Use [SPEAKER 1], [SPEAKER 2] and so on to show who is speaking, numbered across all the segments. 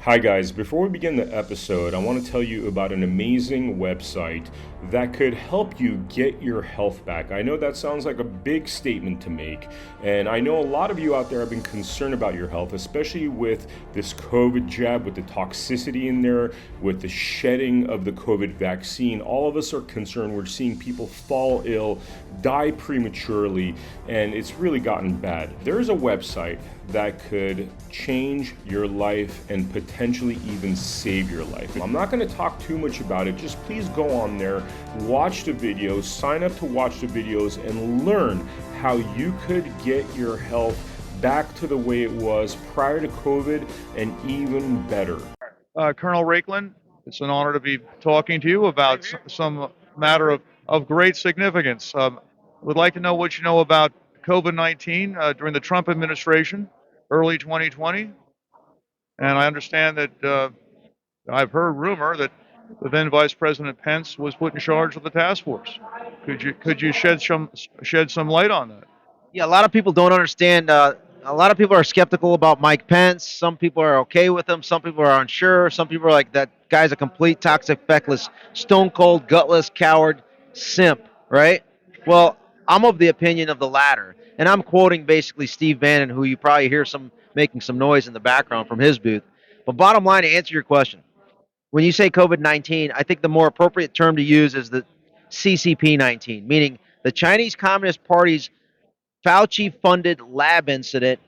[SPEAKER 1] Hi, guys. Before we begin the episode, I want to tell you about an amazing website that could help you get your health back. I know that sounds like a big statement to make, and I know a lot of you out there have been concerned about your health, especially with this COVID jab, with the toxicity in there, with the shedding of the COVID vaccine. All of us are concerned. We're seeing people fall ill, die prematurely, and it's really gotten bad. There's a website that could change your life and potentially even save your life. I'm not going to talk too much about it. Just please go on there, watch the videos, sign up to watch the videos, and learn how you could get your health back to the way it was prior to COVID and even better.
[SPEAKER 2] Colonel Raiklin, it's an honor to be talking to you about some matter of great significance. Would like to know what you know about COVID-19 during the Trump administration, early 2020. And I understand that I've heard rumor that the then Vice President Pence was put in charge of the task force. Could you shed some light on that?
[SPEAKER 3] Yeah, a lot of people don't understand. A lot of people are skeptical about Mike Pence. Some people are okay with him. Some people are unsure. Some people are like, that guy's a complete toxic, feckless, stone cold, gutless, coward, simp, right? Well, I'm of the opinion of the latter. And I'm quoting basically Steve Bannon, who you probably hear some making some noise in the background from his booth. But bottom line, to answer your question, when you say COVID-19, I think the more appropriate term to use is the CCP-19, meaning the Chinese Communist Party's Fauci-funded lab incident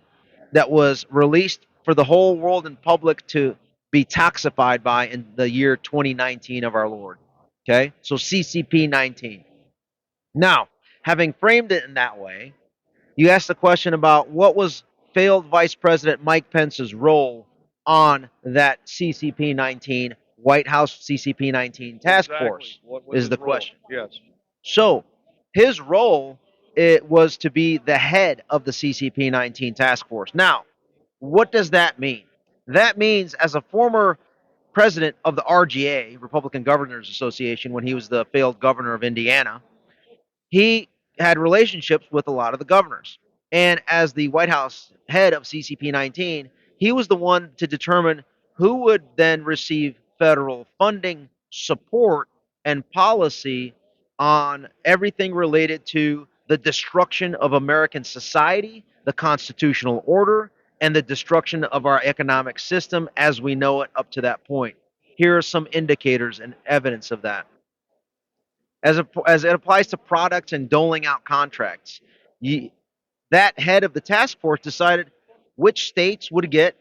[SPEAKER 3] that was released for the whole world and public to be toxified by in the year 2019 of our Lord. Okay? So CCP-19. Now, having framed it in that way, you asked the question about what was failed Vice President Mike Pence's role on that CCP-19, White House CCP-19 task force,
[SPEAKER 2] What was
[SPEAKER 3] is the
[SPEAKER 2] his role?
[SPEAKER 3] question.
[SPEAKER 2] Yes.
[SPEAKER 3] So his role, it was to be the head of the CCP-19 task force. Now, what does that mean? That means, as a former president of the RGA, Republican Governors Association, when he was the failed governor of Indiana, he had relationships with a lot of the governors. And as the White House head of CCP-19, he was the one to determine who would then receive federal funding, support, and policy on everything related to the destruction of American society, the constitutional order, and the destruction of our economic system as we know it up to that point. Here are some indicators and evidence of that. As it applies to products and doling out contracts, that head of the task force decided which states would get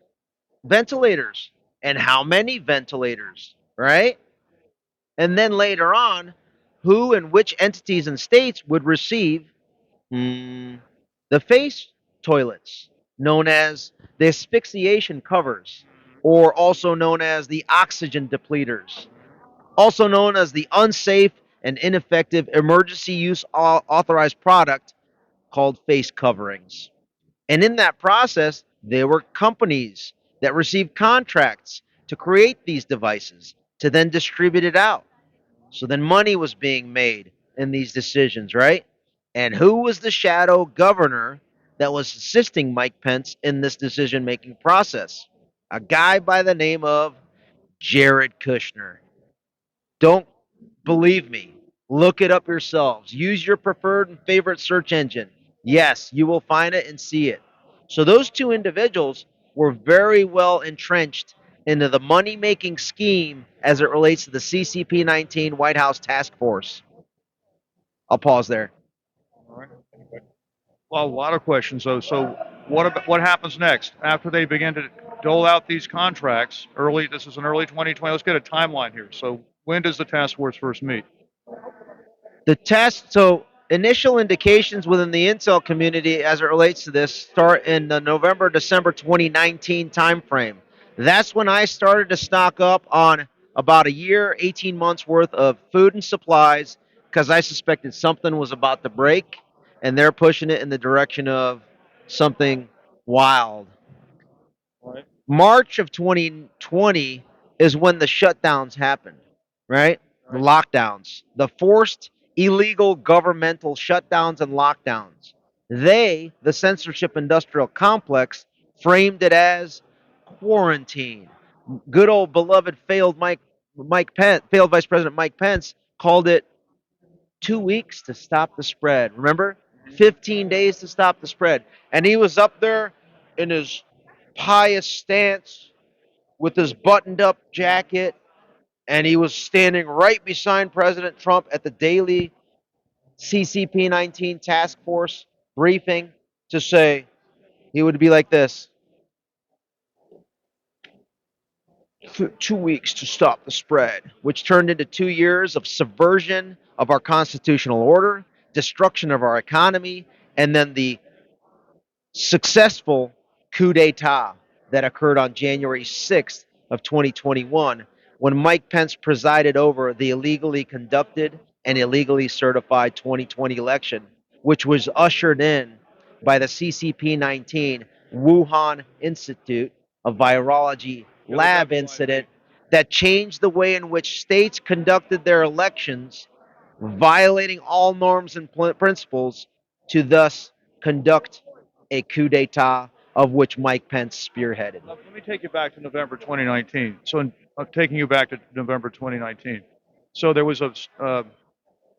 [SPEAKER 3] ventilators and how many ventilators, right? And then later on, who and which entities and states would receive the face toilets, known as the asphyxiation covers, or also known as the oxygen depleters, also known as the unsafe and ineffective emergency use authorized product called face coverings. And in that process, there were companies that received contracts to create these devices to then distribute it out. So then money was being made in these decisions, right? And who was the shadow governor that was assisting Mike Pence in this decision making process? A guy by the name of Jared Kushner. Don't believe me. Look it up yourselves. Use your preferred and favorite search engine. Yes, you will find it and see it. So those two individuals were very well entrenched into the money making scheme as it relates to the CCP-19 White House task force. I'll pause there.
[SPEAKER 2] All right. Well, a lot of questions. So what happens next after they begin to dole out these contracts? This is an early 2020. Let's get a timeline here. So when does the task force first meet?
[SPEAKER 3] So initial indications within the intel community as it relates to this start in the November, December 2019 timeframe. That's when I started to stock up on about a year, 18 months worth of food and supplies because I suspected something was about to break and they're pushing it in the direction of something wild.
[SPEAKER 2] All right.
[SPEAKER 3] March of 2020 is when the shutdowns happened, right? The lockdowns, the forced illegal governmental shutdowns and lockdowns. They, the censorship industrial complex, framed it as quarantine. Good old beloved failed Vice President Mike Pence called it 2 weeks to stop the spread. Remember? 15 days to stop the spread. And he was up there in his pious stance with his buttoned up jacket, and he was standing right beside President Trump at the daily CCP 19 task force briefing to say, he would be like this: 2 weeks to stop the spread, which turned into 2 years of subversion of our constitutional order, destruction of our economy, and then the successful coup d'etat that occurred on January 6th of 2021 when Mike Pence presided over the illegally conducted and illegally certified 2020 election, which was ushered in by the CCP-19 Wuhan Institute of Virology lab incident that changed the way in which states conducted their elections, violating all norms and principles to thus conduct a coup d'etat of which Mike Pence spearheaded.
[SPEAKER 2] Let me take you back to November 2019. So, taking you back to November 2019. So there was an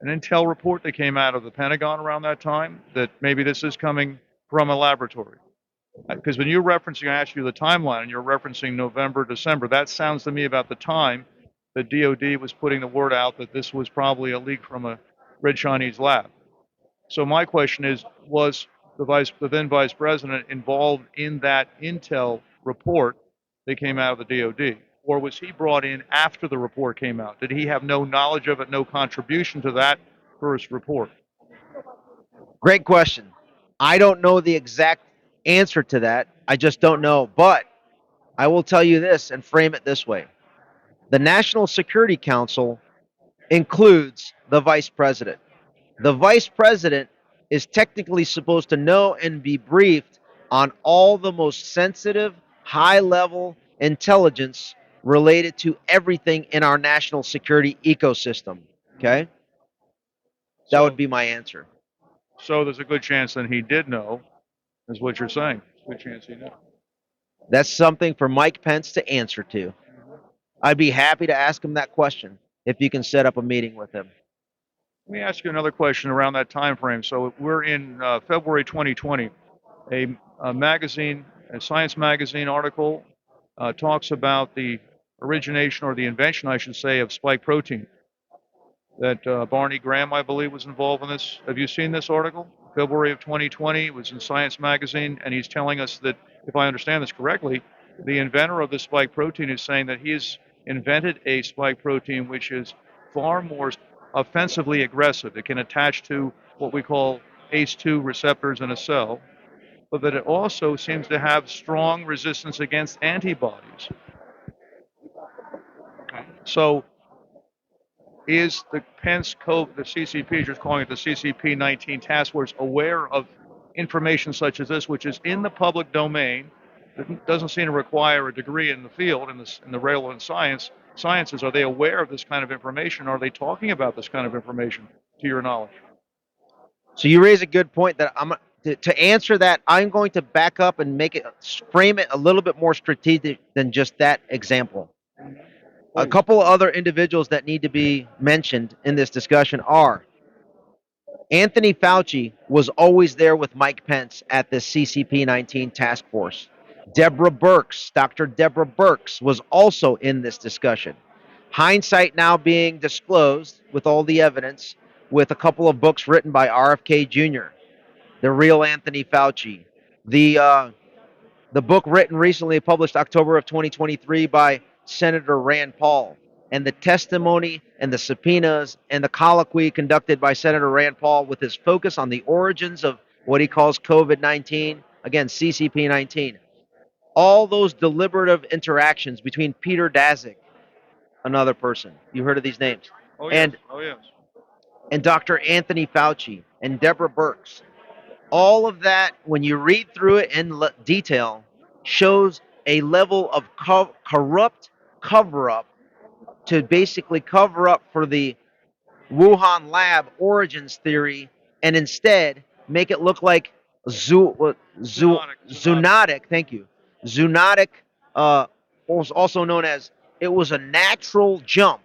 [SPEAKER 2] intel report that came out of the Pentagon around that time that maybe this is coming from a laboratory. Because when you're referencing, I asked you the timeline, and you're referencing November, December. That sounds to me about the time that DOD was putting the word out that this was probably a leak from a red Chinese lab. So my question is, was the then vice president involved in that intel report that came out of the DOD? Or was he brought in after the report came out? Did he have no knowledge of it, no contribution to that first report?
[SPEAKER 3] Great question. I don't know the exact answer to that. I just don't know. But I will tell you this and frame it this way: the National Security Council includes the vice president. The vice president is technically supposed to know and be briefed on all the most sensitive, high level intelligence related to everything in our national security ecosystem. Okay? That would be my answer.
[SPEAKER 2] So there's a good chance that he did know, is what you're saying. Good chance he knew.
[SPEAKER 3] That's something for Mike Pence to answer to. I'd be happy to ask him that question if you can set up a meeting with him.
[SPEAKER 2] Let me ask you another question around that time frame. So we're in February 2020. A magazine, a science magazine article, talks about the origination, or the invention, I should say, of spike protein. That Barney Graham, I believe, was involved in this. Have you seen this article? February of 2020. It was in Science magazine, and he's telling us that, if I understand this correctly, the inventor of the spike protein is saying that he has invented a spike protein which is far more offensively aggressive. It can attach to what we call ACE2 receptors in a cell, but that it also seems to have strong resistance against antibodies. So is the Pence Cove, the CCP, just calling it the CCP 19 task force, aware of information such as this, which is in the public domain, that doesn't seem to require a degree in the field, in the relevant sciences? Are they aware of this kind of information? Are they talking about this kind of information, to your knowledge?
[SPEAKER 3] So you raise a good point that to answer that, I'm going to back up and frame it a little bit more strategic than just that example. A couple of other individuals that need to be mentioned in this discussion are Anthony Fauci was always there with Mike Pence at the CCP 19 task force. Dr. Deborah Birx was also in this discussion. Hindsight now being disclosed with all the evidence, with a couple of books written by RFK Jr., The Real Anthony Fauci, the book written recently, published October of 2023 by Senator Rand Paul, and the testimony and the subpoenas and the colloquy conducted by Senator Rand Paul with his focus on the origins of what he calls COVID-19, again, CCP-19. All those deliberative interactions between Peter Daszak, another person, you heard of these names,
[SPEAKER 2] Oh, yes.
[SPEAKER 3] and Dr. Anthony Fauci and Deborah Birx. All of that, when you read through it in detail, shows a level of corrupt cover-up to basically cover up for the Wuhan lab origins theory, and instead make it look like zoonotic, thank you, zoonotic also known as it was a natural jump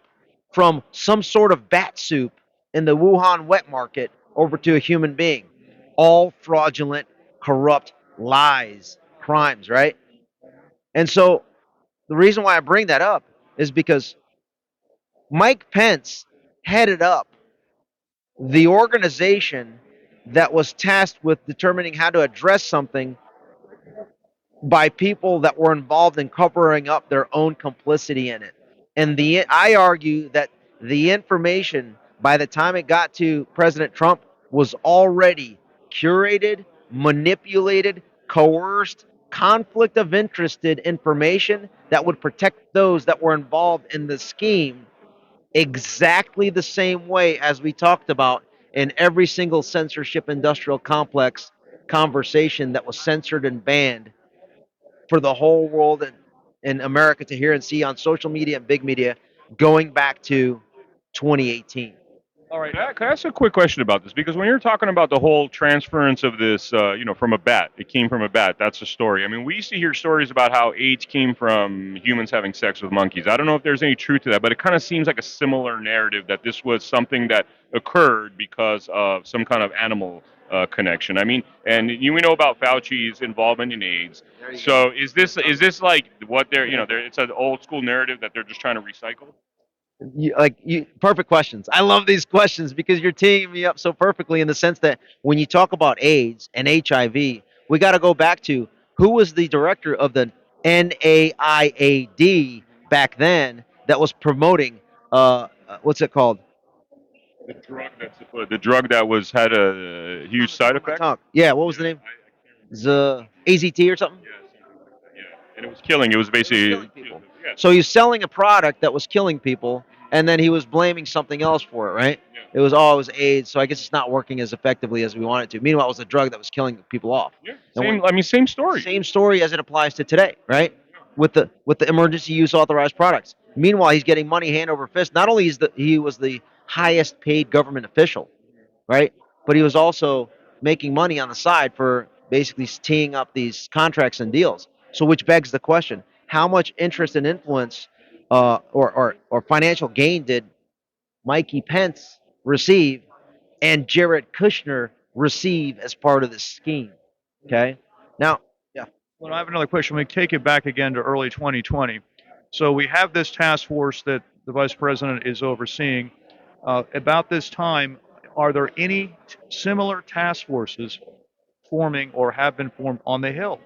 [SPEAKER 3] from some sort of bat soup in the Wuhan wet market over to a human being. All fraudulent, corrupt lies, crimes, right? And so the reason why I bring that up is because Mike Pence headed up the organization that was tasked with determining how to address something by people that were involved in covering up their own complicity in it. And I argue that the information by the time it got to President Trump was already curated, manipulated, coerced, conflict of interested information that would protect those that were involved in the scheme exactly the same way as we talked about in every single censorship industrial complex conversation that was censored and banned for the whole world and in America to hear and see on social media and big media going back to 2018.
[SPEAKER 2] All right.
[SPEAKER 4] Can I ask a quick question about this? Because when you're talking about the whole transference of this, from a bat, it came from a bat. That's the story. I mean, we used to hear stories about how AIDS came from humans having sex with monkeys. I don't know if there's any truth to that, but it kind of seems like a similar narrative that this was something that occurred because of some kind of animal connection. I mean, and we know about Fauci's involvement in AIDS. So is this like what it's an old school narrative that they're just trying to recycle?
[SPEAKER 3] Perfect questions. I love these questions because you're teeing me up so perfectly in the sense that when you talk about AIDS and HIV, we got to go back to who was the director of the NAIAD back then that was promoting what's it called?
[SPEAKER 4] The drug that was had a huge side effect.
[SPEAKER 3] Yeah, what was the name? The AZT or something?
[SPEAKER 4] Yeah, and it was killing. It was basically
[SPEAKER 3] Killing people. So he's selling a product that was killing people, and then he was blaming something else for it, right?
[SPEAKER 4] Yeah.
[SPEAKER 3] It was AIDS, so I guess it's not working as effectively as we want it to. Meanwhile, it was a drug that was killing people off.
[SPEAKER 4] Yeah.
[SPEAKER 3] And
[SPEAKER 4] Same story.
[SPEAKER 3] same story as it applies to today, right? With the emergency use authorized products. Meanwhile, he's getting money hand over fist. Not only he was the highest paid government official, right? But he was also making money on the side for basically teeing up these contracts and deals. So, which begs the question: how much interest and influence, or financial gain did Mikey Pence receive, and Jared Kushner receive as part of this scheme? Okay. Now, yeah.
[SPEAKER 2] Well, I have another question. We take it back again to early 2020. So we have this task force that the vice president is overseeing. About this time, are there any similar task forces forming or have been formed on the Hill?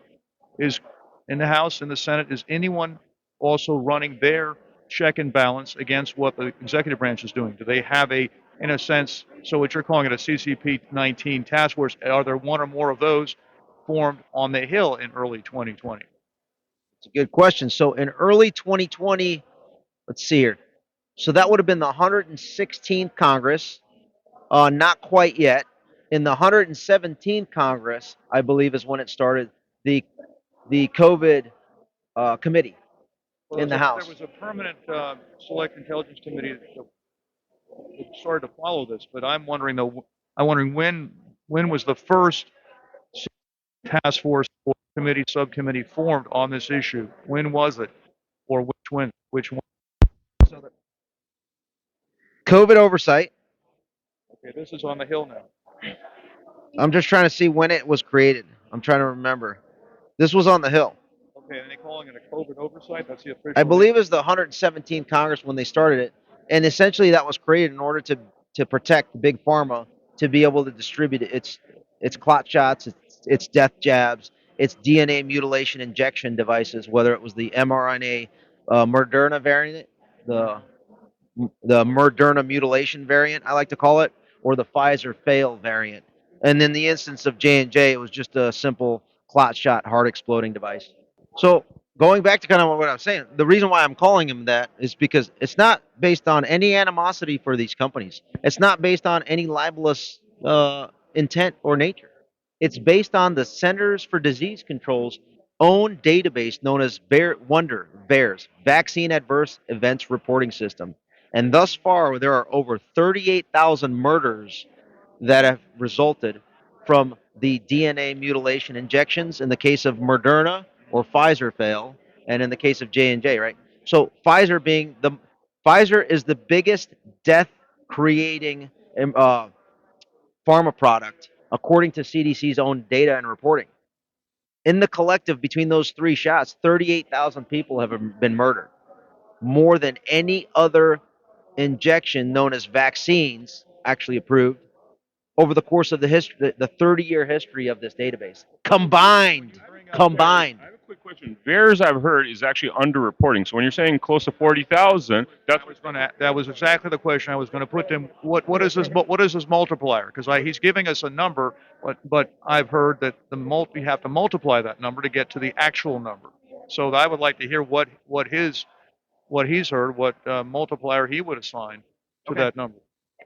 [SPEAKER 2] Is in the House and the Senate, is anyone also running their check and balance against what the executive branch is doing? Do they have in a sense, so what you're calling it a CCP-19 task force, are there one or more of those formed on the Hill in early 2020?
[SPEAKER 3] It's a good question. So in early 2020, let's see here. So that would have been the 116th Congress. Not quite yet. In the 117th Congress, I believe, is when it started. The COVID committee in the House.
[SPEAKER 2] There was a permanent Select Intelligence Committee that started to follow this, but I'm wondering when was the first task force or committee subcommittee formed on this issue? When was it, or which one? So
[SPEAKER 3] COVID oversight.
[SPEAKER 2] okay, this is on the Hill now.
[SPEAKER 3] I'm just trying to see when it was created. I'm trying to remember. This was on the Hill.
[SPEAKER 2] Okay, and they're calling it a COVID oversight. That's the official.
[SPEAKER 3] I believe it was the 117th Congress when they started it, and essentially that was created in order to protect big pharma to be able to distribute its clot shots, its death jabs, its DNA mutilation injection devices, whether it was the mRNA Moderna variant, the Moderna mutilation variant, I like to call it, or the Pfizer fail variant. And in the instance of J&J, it was just a simple clot shot heart exploding device. So going back to kind of what I was saying, the reason why I'm calling him that is because it's not based on any animosity for these companies. It's not based on any libelous intent or nature. It's based on the Centers for Disease Control's own database known as VAERS, Vaccine Adverse Events Reporting System. And thus far, there are over 38,000 murders that have resulted from the DNA mutilation injections in the case of Moderna or Pfizer fail, and in the case of J&J, right? So Pfizer is the biggest death-creating pharma product according to CDC's own data and reporting. In the collective, between those three shots, 38,000 people have been murdered, more than any other injection known as vaccines actually approved over the course of the 30-year history of this database combined. Combined.
[SPEAKER 4] I have a quick question. VAERS, I've heard, is actually underreporting. So when you're saying close to 40,000,
[SPEAKER 2] that was exactly the question I was going to put to him. What is this multiplier? Because he's giving us a number, but I've heard that we have to multiply that number to get to the actual number. So I would like to hear what he's heard, what multiplier he would assign to that number.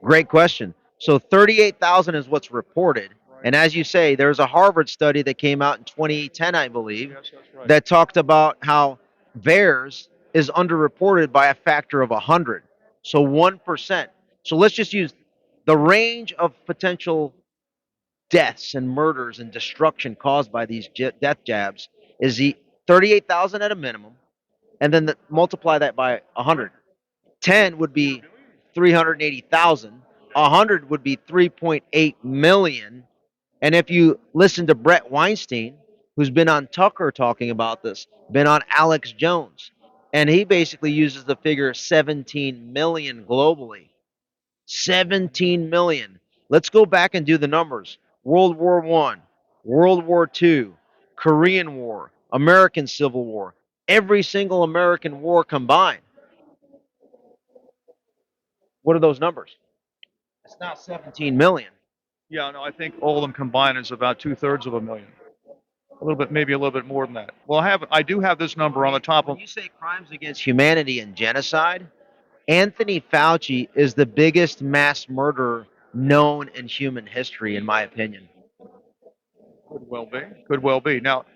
[SPEAKER 3] Great question. So 38,000 is what's reported. And as you say, there's a Harvard study that came out in 2010, I believe,
[SPEAKER 2] Yes, that's right.
[SPEAKER 3] that talked about how VAERS is underreported by a factor of 100. So 1%. So let's just use the range of potential deaths and murders and destruction caused by these death jabs is the 38,000 at a minimum, and then multiply that by 100. 10 would be 380,000. 100 would be 3.8 million. And if you listen to Brett Weinstein, who's been on Tucker talking about this, been on Alex Jones, and he basically uses the figure 17 million globally. 17 million. Let's go back and do the numbers. World War I, World War II, Korean War, American Civil War, every single American war combined. What are those numbers? It's not 17 million.
[SPEAKER 2] Yeah, no, I think all of them combined is about 2/3 of a million. A little bit, maybe a little bit more than that. Well, I do have this number on the top of.
[SPEAKER 3] When you say crimes against humanity and genocide, Anthony Fauci is the biggest mass murderer known in human history, in my opinion.
[SPEAKER 2] Could well be. Now,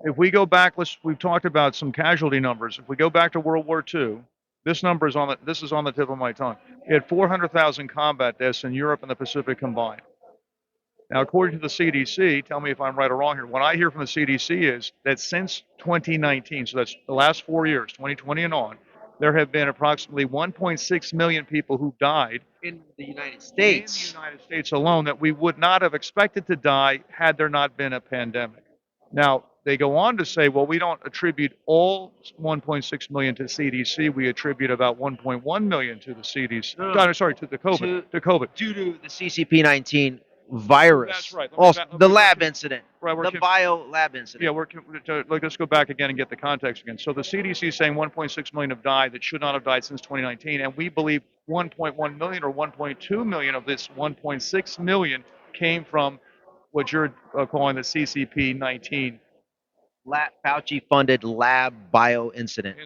[SPEAKER 2] if we go back, we've talked about some casualty numbers. If we go back to World War II, this number is this is on the tip of my tongue. It had 400,000 combat deaths in Europe and the Pacific combined. Now, according to the CDC, tell me if I'm right or wrong here. What I hear from the CDC is that since 2019, so that's the last 4 years, 2020 and on, there have been approximately 1.6 million people who died
[SPEAKER 3] In the United States.
[SPEAKER 2] in the United States alone that we would not have expected to die had there not been a pandemic. Now, they go on to say, well, we don't attribute all 1.6 million to CDC. We attribute about 1.1 million to the CDC. To the COVID. To COVID.
[SPEAKER 3] Due to the CCP-19 virus.
[SPEAKER 2] That's right.
[SPEAKER 3] Also, the lab incident.
[SPEAKER 2] Right,
[SPEAKER 3] The bio lab incident.
[SPEAKER 2] Yeah, let's go back again and get the context again. So the CDC is saying 1.6 million have died that should not have died since 2019, and we believe 1.1 million or 1.2 million of this 1.6 million came from what you're calling the CCP-19
[SPEAKER 3] Fauci-funded lab bio incident.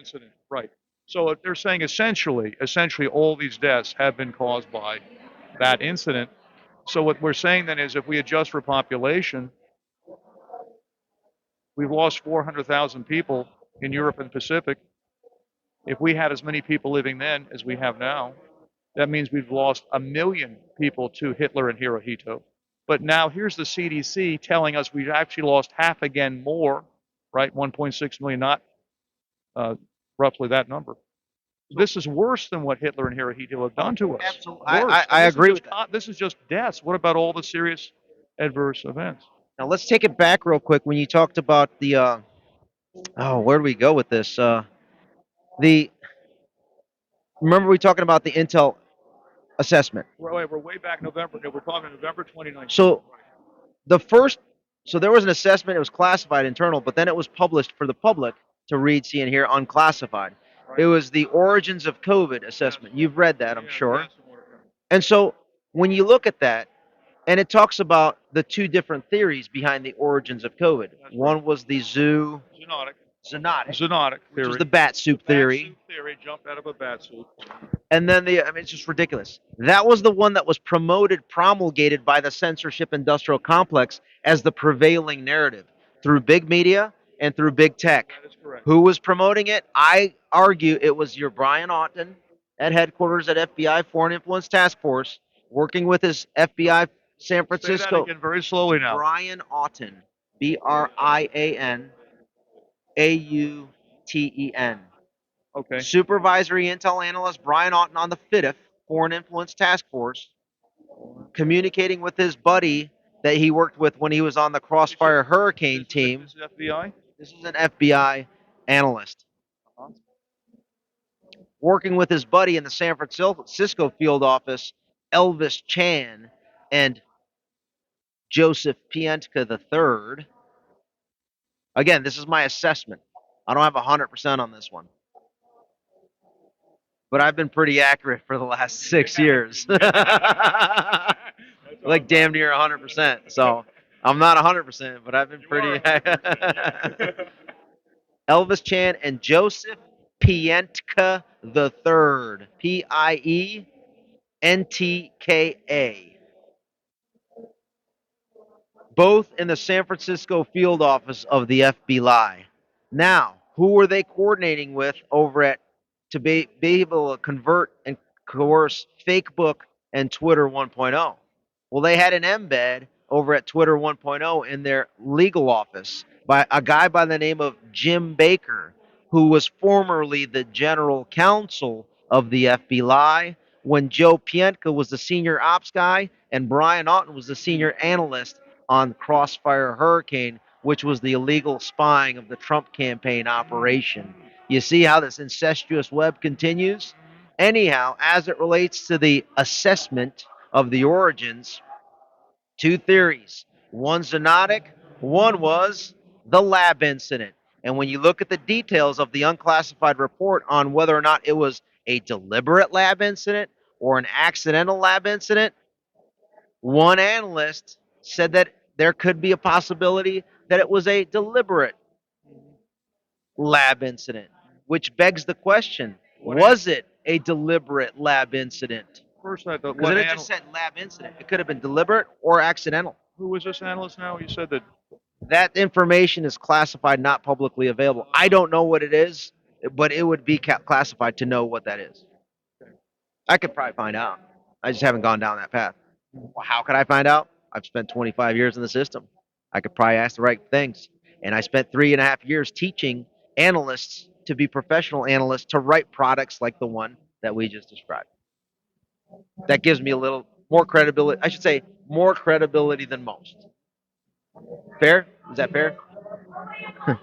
[SPEAKER 2] Right. So they're saying essentially all these deaths have been caused by that incident. So what we're saying then is if we adjust for population, we've lost 400,000 people in Europe and Pacific. If we had as many people living then as we have now, that means we've lost 1 million people to Hitler and Hirohito. But now here's the CDC telling us we've actually lost half again more, right? 1.6 million, not roughly that number. This is worse than what Hitler and Hirohito have done to us.
[SPEAKER 3] Absolutely. I agree with that.
[SPEAKER 2] This is just deaths. What about all the serious adverse events?
[SPEAKER 3] Now let's take it back real quick. When you talked about the, where do we go with this? Remember we talking about the Intel assessment.
[SPEAKER 2] We're way back November. We're talking November 2019.
[SPEAKER 3] So there was an assessment. It was classified internal, but then it was published for the public to read, see, and hear unclassified. Right. It was the origins of COVID assessment. Yes. You've read that, I'm sure. And so when you look at that, and it talks about the two different theories behind the origins of COVID. That's One right. was the zoonotic
[SPEAKER 2] theory,
[SPEAKER 3] which was the bat soup theory.
[SPEAKER 2] Bat soup theory jumped out of a bat soup.
[SPEAKER 3] And then it's just ridiculous. That was the one that was promulgated by the censorship industrial complex as the prevailing narrative through big media and through big tech.
[SPEAKER 2] That is correct.
[SPEAKER 3] Who was promoting it? I argue it was your Brian Auten at headquarters at FBI Foreign Influence Task Force, working with his FBI San Francisco.
[SPEAKER 2] Say that again very slowly now.
[SPEAKER 3] Brian Auten, BrianAuten.
[SPEAKER 2] Okay.
[SPEAKER 3] Supervisory Intel Analyst Brian Auten on the FIDF, Foreign Influence Task Force, communicating with his buddy that he worked with when he was on the Crossfire Hurricane team.
[SPEAKER 2] This is FBI?
[SPEAKER 3] This is an FBI analyst. Working with his buddy in the San Francisco field office, Elvis Chan and Joseph Pientka III. Again, this is my assessment. I don't have 100% on this one. But I've been pretty accurate for the last 6 years. Like damn near 100%. So I'm not 100%, but I've been pretty. Elvis Chan and Joseph Pientka III. Pientka. Both in the San Francisco field office of the FBI. Now, who were they coordinating with over at to be able to convert and coerce Facebook and Twitter 1.0? Well, they had an embed over at Twitter 1.0 in their legal office by a guy by the name of Jim Baker, who was formerly the general counsel of the FBI when Joe Pientka was the senior ops guy and Brian Auten was the senior analyst on Crossfire Hurricane, which was the illegal spying of the Trump campaign operation. You see how this incestuous web continues? Anyhow, as it relates to the assessment of the origins, two theories. One zoonotic, one was the lab incident. And when you look at the details of the unclassified report on whether or not it was a deliberate lab incident or an accidental lab incident, one analyst said that there could be a possibility that it was a deliberate lab incident, which begs the question, was it a deliberate lab incident?
[SPEAKER 2] First, I thought,
[SPEAKER 3] Because it just said lab incident. It could have been deliberate or accidental.
[SPEAKER 2] who was this analyst now? You said that.
[SPEAKER 3] That information is classified, not publicly available. I don't know what it is, but it would be classified to know what that is. I could probably find out. I just haven't gone down that path. Well, how could I find out? I've spent 25 years in the system. I could probably ask the right things. And I spent 3.5 years teaching analysts to be professional analysts to write products like the one that we just described. That gives me a little more credibility. I should say more credibility than most. Fair? Is that fair? All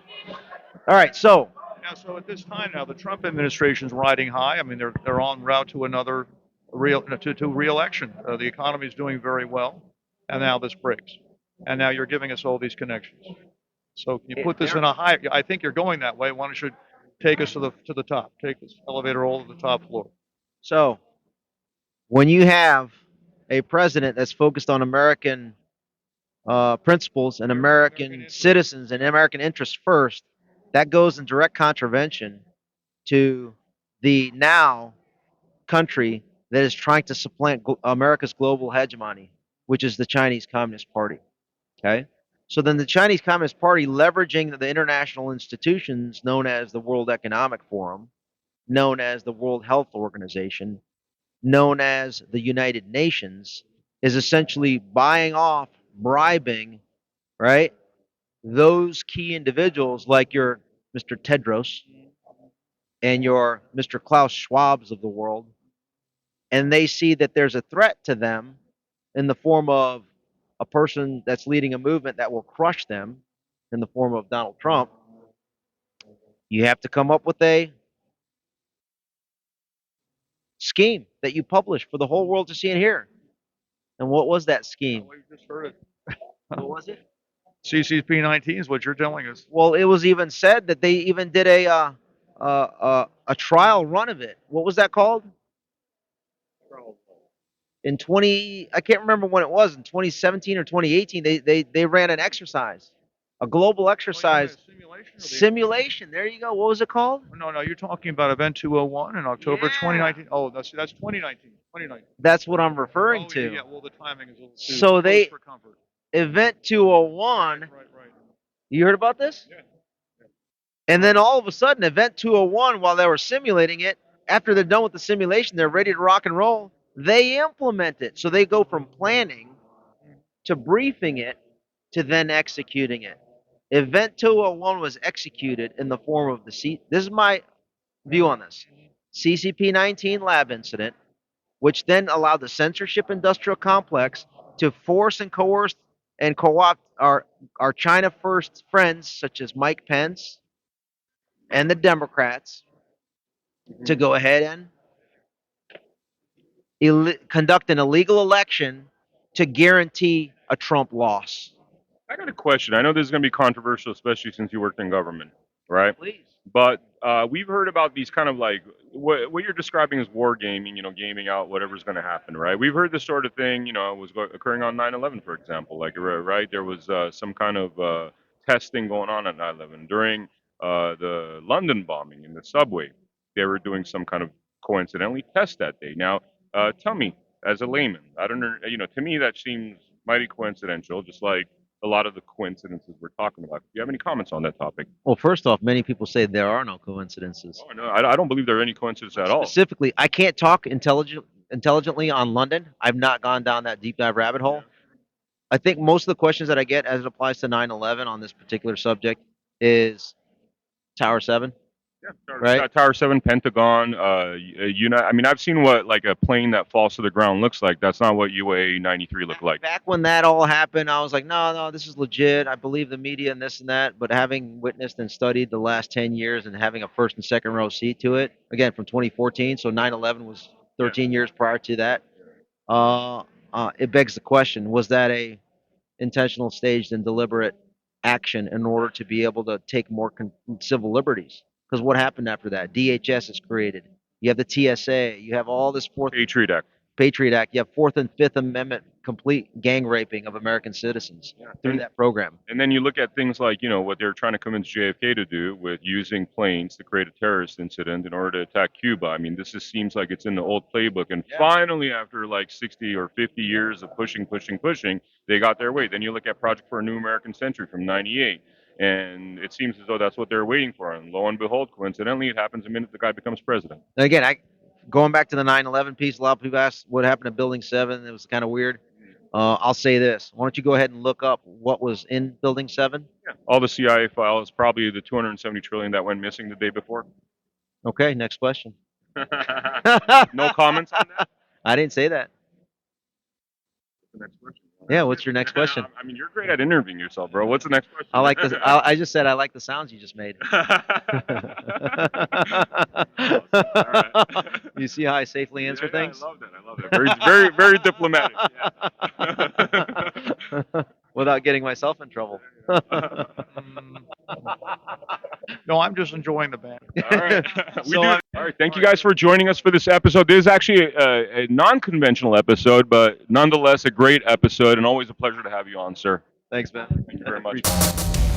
[SPEAKER 3] right, so
[SPEAKER 2] Now, so at this time now, the Trump administration's riding high. I mean, they're en route to another re-election. The economy is doing very well, and now this breaks, and now you're giving us all these connections. So can you put this in a high? I think you're going that way. Why don't you take us to the top? Take this elevator all to the top floor.
[SPEAKER 3] So when you have a president that's focused on American principles and American citizens and American interests first, that goes in direct contravention to the now country that is trying to supplant America's global hegemony, which is the Chinese Communist Party. Okay? So then the Chinese Communist Party, leveraging the international institutions known as the World Economic Forum, known as the World Health Organization, known as the United Nations, is essentially buying off, bribing, right, those key individuals like your Mr. Tedros and your Mr. Klaus Schwabs of the world, and they see that there's a threat to them in the form of a person that's leading a movement that will crush them in the form of Donald Trump. You have to come up with a scheme that you publish for the whole world to see and hear. And what was that scheme?
[SPEAKER 2] Well, you just heard it.
[SPEAKER 3] What was it?
[SPEAKER 2] CCP 19 is what you're telling us.
[SPEAKER 3] Well, it was even said that they even did a trial run of it. What was that called? In I can't remember when it was, in 2017 or 2018, they ran an exercise, a global exercise. Simulation. There you go. What was it called?
[SPEAKER 2] No, you're talking about Event 201 in October 2019. Oh, that's 2019. 2019.
[SPEAKER 3] That's what I'm referring to.
[SPEAKER 2] Yeah, well, the timing is a little too
[SPEAKER 3] So
[SPEAKER 2] close for comfort.
[SPEAKER 3] Event 201.
[SPEAKER 2] Right.
[SPEAKER 3] You heard about this?
[SPEAKER 2] Yeah.
[SPEAKER 3] And then all of a sudden, Event 201, while they were simulating it, after they're done with the simulation, they're ready to rock and roll, they implement it. So they go from planning to briefing it to then executing it. Event 201 was executed in the form of this is my view on this, CCP-19 lab incident, which then allowed the censorship industrial complex to force and coerce and co-opt our China first friends such as Mike Pence and the Democrats to go ahead and conduct an illegal election to guarantee a Trump loss.
[SPEAKER 4] I got a question. I know this is going to be controversial, especially since you worked in government, right?
[SPEAKER 3] Please.
[SPEAKER 4] But we've heard about these kind of like what you're describing as war gaming, gaming out whatever's going to happen, right? We've heard this sort of thing, was occurring on 9/11, for example. Like, right, there was some kind of testing going on at 9/11 during the London bombing in the subway. They were doing some kind of coincidentally test that day. Now, tell me, as a layman, I don't know, to me that seems mighty coincidental, just like a lot of the coincidences we're talking about. Do you have any comments on that topic?
[SPEAKER 3] Well, first off, many people say there are no coincidences.
[SPEAKER 4] Oh, no, I don't believe there are any coincidences at all.
[SPEAKER 3] Specifically, I can't talk intelligently on London. I've not gone down that deep dive rabbit hole. I think most of the questions that I get as it applies to 9/11 on this particular subject is Tower 7.
[SPEAKER 4] Yeah,
[SPEAKER 3] right?
[SPEAKER 4] Tower 7, Pentagon. I mean, I've seen what like a plane that falls to the ground looks like. That's not what UA 93 looked like.
[SPEAKER 3] Back when that all happened, I was like, no, this is legit. I believe the media and this and that. But having witnessed and studied the last 10 years and having a first and second row seat to it, again, from 2014, so 9/11 was 13 years prior to that, it begs the question, was that a intentional, staged, and deliberate action in order to be able to take more civil liberties? Because what happened after that? DHS is created. You have the TSA. You have all this
[SPEAKER 4] Patriot Act.
[SPEAKER 3] You have Fourth and Fifth Amendment complete gang raping of American citizens through that program.
[SPEAKER 4] And then you look at things like, what they're trying to convince JFK to do with using planes to create a terrorist incident in order to attack Cuba. I mean, this just seems like it's in the old playbook. And finally, after like 60 or 50 years of pushing, they got their way. Then you look at Project for a New American Century from 98. And it seems as though that's what they're waiting for. And lo and behold, coincidentally, it happens the minute the guy becomes president.
[SPEAKER 3] And again, going back to the 9/11 piece, a lot of people ask what happened to Building 7. It was kind of weird. I'll say this. Why don't you go ahead and look up what was in Building 7?
[SPEAKER 4] Yeah. All the CIA files, probably the $270 trillion that went missing the day before.
[SPEAKER 3] Okay, next question.
[SPEAKER 4] No comments on that?
[SPEAKER 3] I didn't say that.
[SPEAKER 4] The next question.
[SPEAKER 3] Yeah, what's your next question?
[SPEAKER 4] I mean, you're great at interviewing yourself, bro. What's the next question?
[SPEAKER 3] I like this. I just said I like the sounds you just made. You see how I safely answer things?
[SPEAKER 4] I love that. Very, very, very diplomatic. Yeah.
[SPEAKER 3] Without getting myself in trouble.
[SPEAKER 2] No, I'm just enjoying the band.
[SPEAKER 4] All right. All right. Thank you guys for joining us for this episode. This is actually a non-conventional episode, but nonetheless a great episode, and always a pleasure to have you on, sir.
[SPEAKER 3] Thanks, Ben.
[SPEAKER 4] Thank you very much.